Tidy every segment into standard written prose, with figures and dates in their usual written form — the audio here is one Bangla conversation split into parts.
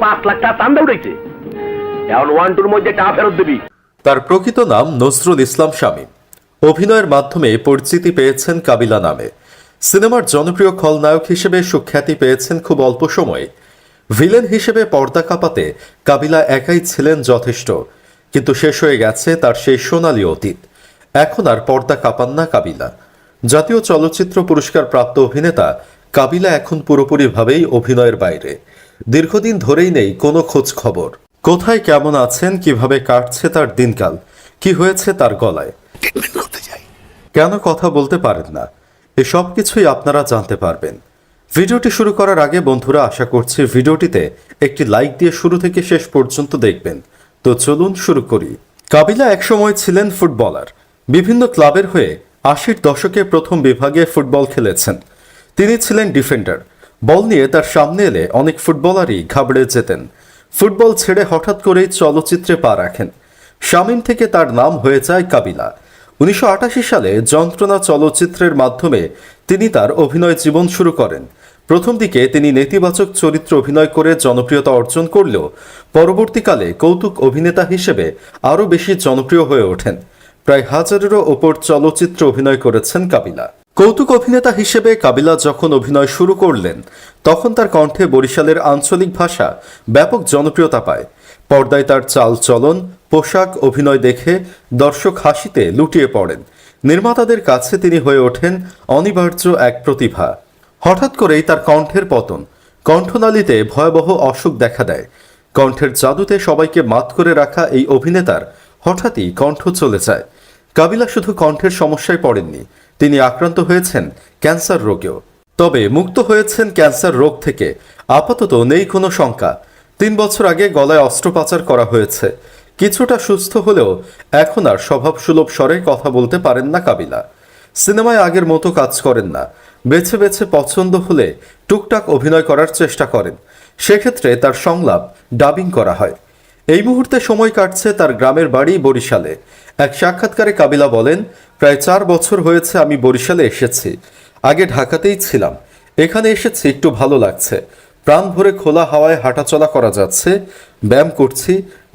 5 লাখ টাকা চান্দা উঠেছে, এখন 1-2-র মধ্যে টাকা ফেরত দিবি। তার প্রকৃত নাম নজরুল ইসলাম শামীম। অভিনয়ের মাধ্যমে পরিচিতি পেয়েছেন কাবিলা নামে। সিনেমার জনপ্রিয় খলনায়ক হিসেবে সুখ্যাতি পেয়েছেন খুব অল্প সময়ে। ভিলেন হিসেবে পর্দা কাঁপাতে কাবিলা একাই ছিলেন যথেষ্ট, কিন্তু শেষ হয়ে গেছে তার সেই সোনালী অতীত। এখন আর পর্দা কাঁপান না কাবিলা। জাতীয় চলচ্চিত্র পুরস্কার প্রাপ্ত অভিনেতা কাবিলা এখন পুরোপুরিভাবেই অভিনয়ের বাইরে। দীর্ঘদিন ধরেই নেই কোনো খোঁজ খবর। কোথায় কেমন আছেন, কিভাবে কাটছে তার দিনকাল, কি হয়েছে তার গলায়, কেন কথা বলতে পারেন না, এসব কিছুই আপনারা জানতে পারবেন। ভিডিওটি শুরু করার আগে বন্ধুরা, আশা করছি ভিডিওটিতে একটি লাইক দিয়ে শুরু থেকে শেষ পর্যন্ত দেখবেন। তো চলুন শুরু করি। কাবিলা একসময় ছিলেন ফুটবলার। বিভিন্ন ক্লাবের হয়ে 80-র দশকে প্রথম বিভাগে ফুটবল খেলেছেন। তিনি ছিলেন ডিফেন্ডার। বল নিয়ে তার সামনে এলে অনেক ফুটবলারই ঘাবড়ে যেতেন। ফুটবল ছেড়ে হঠাৎ করেই চলচ্চিত্রে পা রাখেন। শামীম থেকে তার নাম হয়ে যায় কাবিলা। 1988 সালে যন্ত্রণা চলচ্চিত্রের মাধ্যমে তিনি তার অভিনয় জীবন শুরু করেন। প্রথম দিকে তিনি নেতিবাচক চরিত্র অভিনয় করে জনপ্রিয়তা অর্জন করলেও পরবর্তীকালে কৌতুক অভিনেতা হিসেবে আরও বেশি জনপ্রিয় হয়ে ওঠেন। প্রায় 1000-এরও ওপর চলচ্চিত্র অভিনয় করেছেন কাবিলা। কৌতুক অভিনেতা হিসেবে কাবিলা যখন অভিনয় শুরু করলেন, তখন তার কণ্ঠে বরিশালের আঞ্চলিক ভাষা ব্যাপক জনপ্রিয়তা পায়। পর্দায় তার চাল চলন, পোশাক, অভিনয় দেখে দর্শক হাসিতে লুটিয়ে পড়েন। নির্মাতাদের কাছে তিনি হয়ে ওঠেন অনিবার্য এক প্রতিভা। হঠাৎ করেই তার কণ্ঠের পতন। কণ্ঠনালীতে ভয়াবহ অসুখ দেখা দেয়। কণ্ঠের জাদুতে সবাইকে মাত করে রাখা এই অভিনেতার হঠাৎই কণ্ঠ চলে যায়। কাবিলা শুধু কণ্ঠের সমস্যায় পড়েননি, তিনি আক্রান্ত হয়েছেন ক্যান্সার রোগেও। তবে মুক্ত হয়েছেন ক্যান্সার রোগ থেকে আপাতত নেই কোনো শঙ্কা। 3 বছর আগে গলায় অস্ত্রোপচার করা হয়েছে। কিছুটা সুস্থ হলেও এখন আর স্বভাবসুলভ স্বরে কথা বলতে পারেন না কাবিলা। সিনেমায় আগের মতো কাজ করেন না। বেছে বেছে পছন্দ হলে টুকটাক অভিনয় করার চেষ্টা করেন। সেক্ষেত্রে তার সংলাপ ডাবিং করা হয়। এই মুহূর্তে সময় কাটছে তার গ্রামের বাড়ি বরিশালে। এক সাক্ষাৎকারে কাবিলা বলেন, প্রায় 4 বছর হয়েছে আমি বরিশালে এসেছি। আগে ঢাকাতেই ছিলাম। এখানে এসেছি, একটু ভালো লাগছে। প্রাণ ভরে খোলা হাওয়ায় হাঁটাচলা করা যাচ্ছে, ব্যায়াম করছি,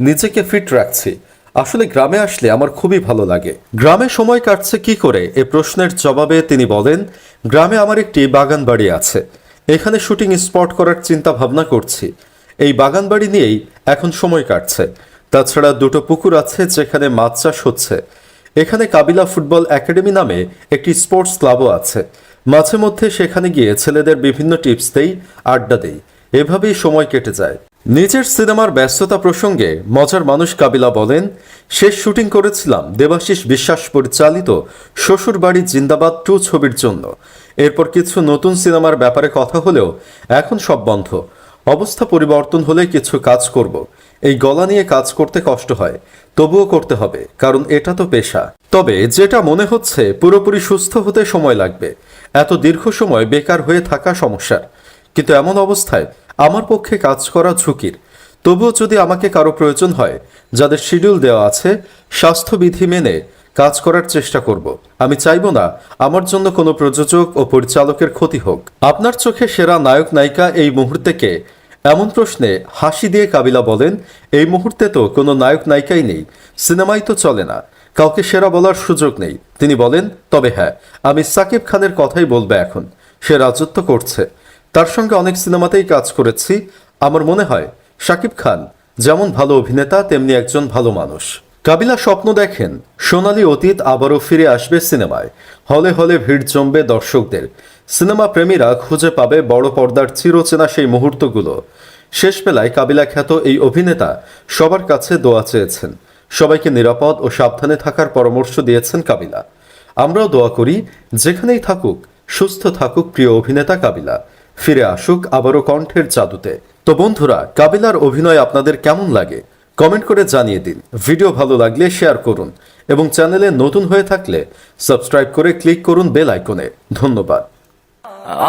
নিজেকে ফিট রাখছি। আসলে গ্রামে আসলে আমার খুবই ভালো লাগে। গ্রামে সময় কাটছে কি করে এ প্রশ্নের জবাবে তিনি বলেন, গ্রামে আমার একটি বাগান বাড়ি আছে। এখানে শুটিং স্পট করার চিন্তা ভাবনা করছি। এই বাগান বাড়ি নিয়েই এখন সময় কাটছে। তাছাড়া 2টো পুকুর আছে যেখানে মাছ চাষ হচ্ছে। এখানে কাবিলা ফুটবল একাডেমি নামে একটি স্পোর্টস ক্লাবও আছে। মাঝে মধ্যে সেখানে গিয়ে ছেলেদের বিভিন্ন টিপস দেই, আড্ডা দেই। এভাবেই সময় কেটে যায়। নিজের সিনেমার ব্যস্ততা প্রসঙ্গে মজার মানুষ কাবিলা বলেন, শেষ শুটিং করেছিলাম দেবাশিস বিশ্বাস পরিচালিত শ্বশুরবাড়ি জিন্দাবাদ 2 ছবির জন্য। এরপর কিছু নতুন সিনেমার ব্যাপারে কথা হলেও এখন সব বন্ধ। অবস্থা পরিবর্তন হলে কিছু কাজ করব। এই গলা নিয়ে কাজ করতে কষ্ট হয়, তবুও করতে হবে, কারণ এটা তো পেশা। তবে যেটা মনে হচ্ছে, পুরোপুরি সুস্থ হতে সময় লাগবে। এত দীর্ঘ সময় বেকার হয়ে থাকা সমস্যার, কিন্তু এমন অবস্থায় আমার পক্ষে কাজ করা ঝুঁকির। তবুও যদি আমাকে কারো প্রয়োজন হয়, যাদের শিডিউল দেওয়া আছে, স্বাস্থ্যবিধি মেনে কাজ করার চেষ্টা করব। আমি চাইব না আমার জন্য কোনো প্রযোজক ও পরিচালকের ক্ষতি হোক। আপনার চোখে সেরা নায়ক নায়িকা এই মুহূর্তে কে? এমন প্রশ্নে হাসি দিয়ে কাবিলা বলেন, এই মুহূর্তে তো কোনো নায়ক নায়িকাই নেই। সিনেমাই তো চলে না, কাউকে সেরা বলার সুযোগ নেই। তিনি বলেন, তবে হ্যাঁ, আমি সাকিব খানের কথাই বলবো এখন। সে রাজত্ব করছে। তার সঙ্গে অনেক সিনেমাতেই কাজ করেছি। আমার মনে হয় সাকিব খান যেমন ভালো অভিনেতা, তেমনি একজন ভালো মানুষ। কাবিলা স্বপ্ন দেখেন সোনালী অতীত আবারও ফিরে আসবে সিনেমায়। হলে হলে ভিড় জমবে দর্শকদের। সিনেমা প্রেমীরা খুঁজে পাবে বড় পর্দার চিরচেনা সেই মুহূর্তগুলো। শেষ বেলায় কাবিলা খ্যাত এই অভিনেতা সবার কাছে দোয়া চেয়েছেন। সবাইকে নিরাপদ ও সাবধানে থাকার পরামর্শ দিয়েছেন কাবিলা। আমরাও দোয়া করি, যেখানেই থাকুক সুস্থ থাকুক প্রিয় অভিনেতা কাবিলা, ফিরে আসুক আবারও কণ্ঠের জাদুতে। তো বন্ধুরা, কাবিলার অভিনয় আপনাদের কেমন লাগে কমেন্ট করে জানিয়ে দিন। ভিডিও ভালো লাগলে শেয়ার করুন এবং চ্যানেলে নতুন হয়ে থাকলে সাবস্ক্রাইব করে ক্লিক করুন বেল আইকনে। ধন্যবাদ।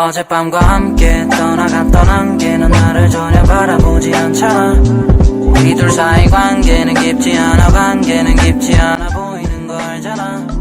어젯밤과 함께 떠나갔던 안개는 나를 전혀 바라보지 않잖아. 우리 둘 사이 관계는 깊지 않아, 관계는 깊지 않아 보이는 거 알잖아.